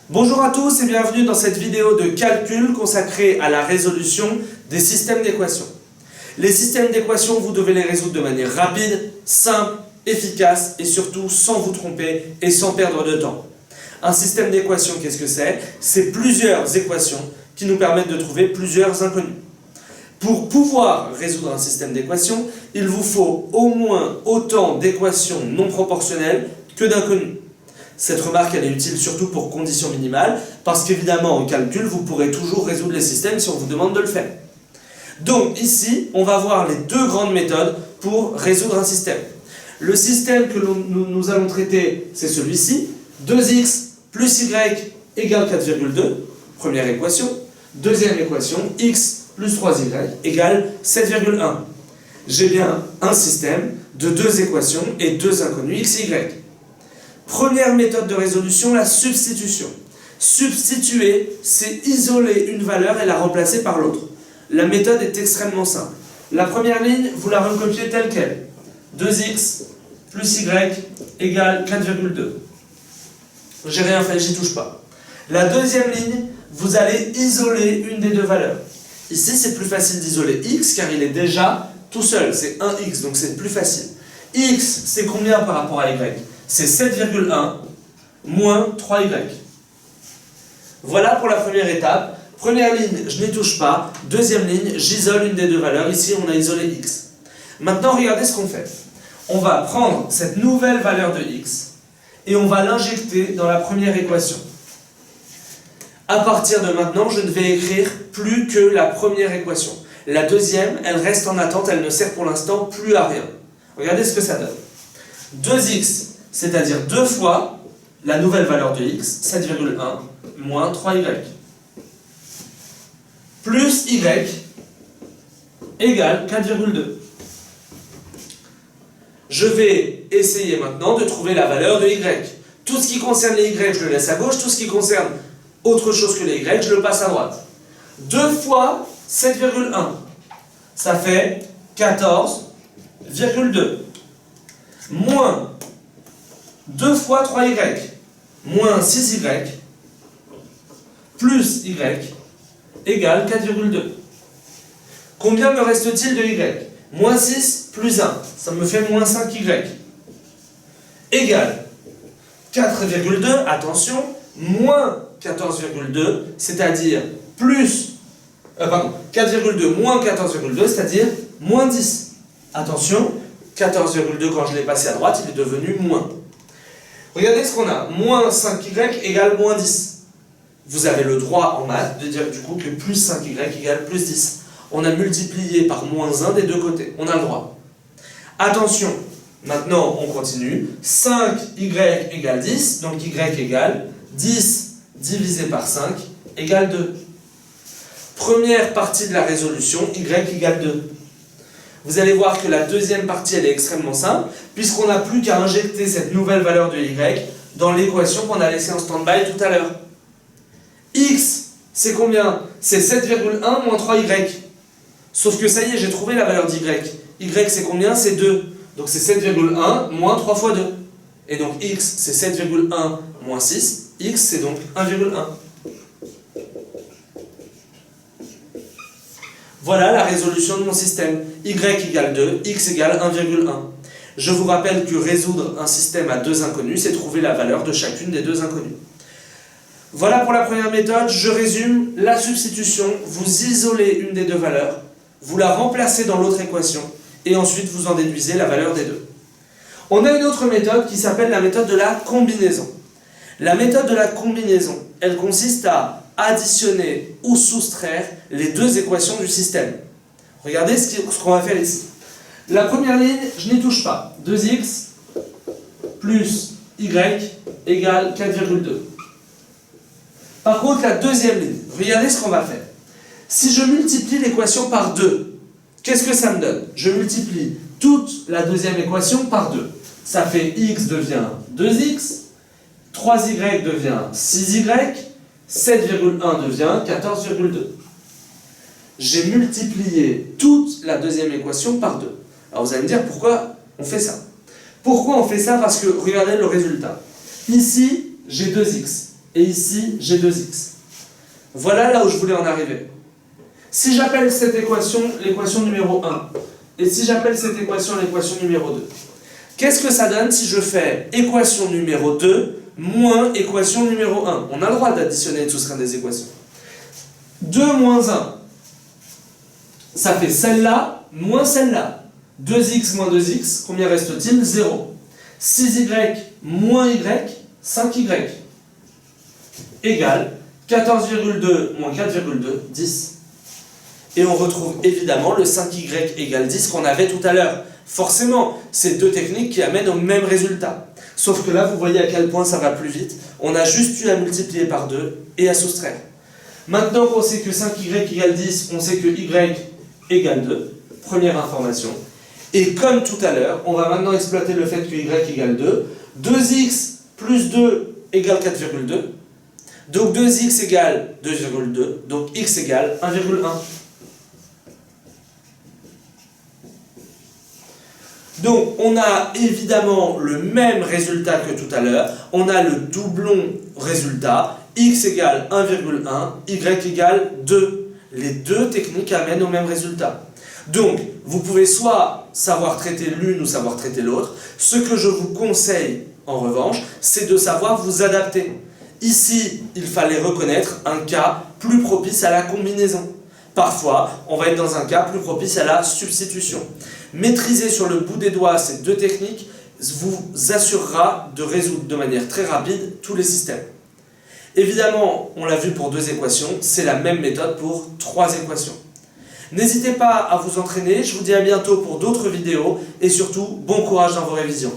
Bonjour à tous et bienvenue dans cette vidéo de calcul consacrée à la résolution des systèmes d'équations. Les systèmes d'équations, vous devez les résoudre de manière rapide, simple, efficace et surtout sans vous tromper et sans perdre de temps. Un système d'équations, qu'est-ce que c'est? C'est plusieurs équations qui nous permettent de trouver plusieurs inconnus. Pour pouvoir résoudre un système d'équations, il vous faut au moins autant d'équations non proportionnelles que d'inconnus. Cette remarque elle est utile surtout pour conditions minimales, parce qu'évidemment en calcul, vous pourrez toujours résoudre les systèmes si on vous demande de le faire. Donc ici, on va voir les deux grandes méthodes pour résoudre un système. Le système que nous allons traiter, c'est celui-ci, 2x plus y égale 4,2, première équation. Deuxième équation, x plus 3y égale 7,1. J'ai bien un système de deux équations et deux inconnus x et y. Première méthode de résolution, la substitution. Substituer, c'est isoler une valeur et la remplacer par l'autre. La méthode est extrêmement simple. La première ligne, vous la recopiez telle quelle. 2x plus y égale 4,2. J'ai rien fait, j'y touche pas. La deuxième ligne, vous allez isoler une des deux valeurs. Ici, c'est plus facile d'isoler x car il est déjà tout seul. C'est 1x, donc c'est plus facile. X, c'est combien par rapport à y? C'est 7,1 moins 3y. Voilà pour la première étape. Première ligne, je n'y touche pas. Deuxième ligne, j'isole une des deux valeurs. Ici, on a isolé x. Maintenant, regardez ce qu'on fait. On va prendre cette nouvelle valeur de x et on va l'injecter dans la première équation. À partir de maintenant, je ne vais écrire plus que la première équation. La deuxième, elle reste en attente, elle ne sert pour l'instant plus à rien. Regardez ce que ça donne. 2x, c'est-à-dire 2 fois la nouvelle valeur de x, 7,1, moins 3y. Plus y égale 4,2. Je vais essayer maintenant de trouver la valeur de y. Tout ce qui concerne les y, je le laisse à gauche. Tout ce qui concerne autre chose que les y, je le passe à droite. 2 fois 7,1, ça fait 14,2. Moins 2 fois 3y, moins 6y, plus y, égale 4,2. Combien me reste-t-il de y? Moins 6 plus 1, ça me fait moins 5y. Égale 4,2, attention, moins 14,2, c'est-à-dire plus... 4,2 moins 14,2, c'est-à-dire moins 10. Attention, 14,2 quand je l'ai passé à droite, il est devenu moins. Regardez ce qu'on a. Moins 5y égale moins 10. Vous avez le droit en maths de dire du coup que plus 5y égale plus 10. On a multiplié par moins 1 des deux côtés. On a le droit. Attention, maintenant on continue. 5y égale 10, donc y égale 10 divisé par 5 égale 2. Première partie de la résolution, y égale 2. Vous allez voir que la deuxième partie, elle est extrêmement simple, puisqu'on n'a plus qu'à injecter cette nouvelle valeur de y dans l'équation qu'on a laissée en stand-by tout à l'heure. X, c'est combien? C'est 7,1 moins 3y. Sauf que ça y est, j'ai trouvé la valeur d'y. Y, c'est combien? C'est 2. Donc c'est 7,1 moins 3 fois 2. Et donc x, c'est 7,1 moins 6. X, c'est donc 1,1. Voilà la résolution de mon système. Y égale 2, x égale 1,1. Je vous rappelle que résoudre un système à deux inconnus, c'est trouver la valeur de chacune des deux inconnues. Voilà pour la première méthode. Je résume. La substitution, vous isolez une des deux valeurs, vous la remplacez dans l'autre équation, et ensuite vous en déduisez la valeur des deux. On a une autre méthode qui s'appelle la méthode de la combinaison. La méthode de la combinaison, elle consiste à additionner ou soustraire les deux équations du système. Regardez ce qu'on va faire ici. La première ligne, je n'y touche pas. 2x plus y égale 4,2. Par contre, la deuxième ligne, regardez ce qu'on va faire. Si je multiplie l'équation par 2, qu'est-ce que ça me donne? Je multiplie toute la deuxième équation par 2. Ça fait x devient 2x, 3y devient 6y, 7,1 devient 14,2. J'ai multiplié toute la deuxième équation par 2. Alors vous allez me dire pourquoi on fait ça. Pourquoi on fait ça? Parce que regardez le résultat. Ici, j'ai 2x. et ici j'ai 2x. Voilà là où je voulais en arriver. Si j'appelle cette équation l'équation numéro 1, et si j'appelle cette équation l'équation numéro 2, qu'est-ce que ça donne si je fais équation numéro 2 moins équation numéro 1? On a le droit d'additionner et de soustraire des équations. 2 moins 1, ça fait celle-là moins celle-là. 2x moins 2x, combien reste-t-il? 0. 6y moins y, 5y, égale 14,2 moins 4,2, 10. Et on retrouve évidemment le 5y égale 10 qu'on avait tout à l'heure. Forcément, c'est deux techniques qui amènent au même résultat. Sauf que là, vous voyez à quel point ça va plus vite. On a juste eu à multiplier par 2 et à soustraire. Maintenant qu'on sait que 5y égale 10, on sait que y égale 2. Première information. Et comme tout à l'heure, on va maintenant exploiter le fait que y égale 2. 2x plus 2 égale 4,2. Donc 2x égale 2,2. Donc x égale 1,1. Donc on a évidemment le même résultat que tout à l'heure. On a le doublon résultat. X égale 1,1, y égale 2. Les deux techniques amènent au même résultat. Donc, vous pouvez soit savoir traiter l'une ou savoir traiter l'autre. Ce que je vous conseille, en revanche, c'est de savoir vous adapter. Ici, il fallait reconnaître un cas plus propice à la combinaison. Parfois, on va être dans un cas plus propice à la substitution. Maîtriser sur le bout des doigts ces deux techniques vous assurera de résoudre de manière très rapide tous les systèmes. Évidemment, on l'a vu pour 2 équations, c'est la même méthode pour 3 équations. N'hésitez pas à vous entraîner, je vous dis à bientôt pour d'autres vidéos et surtout, bon courage dans vos révisions.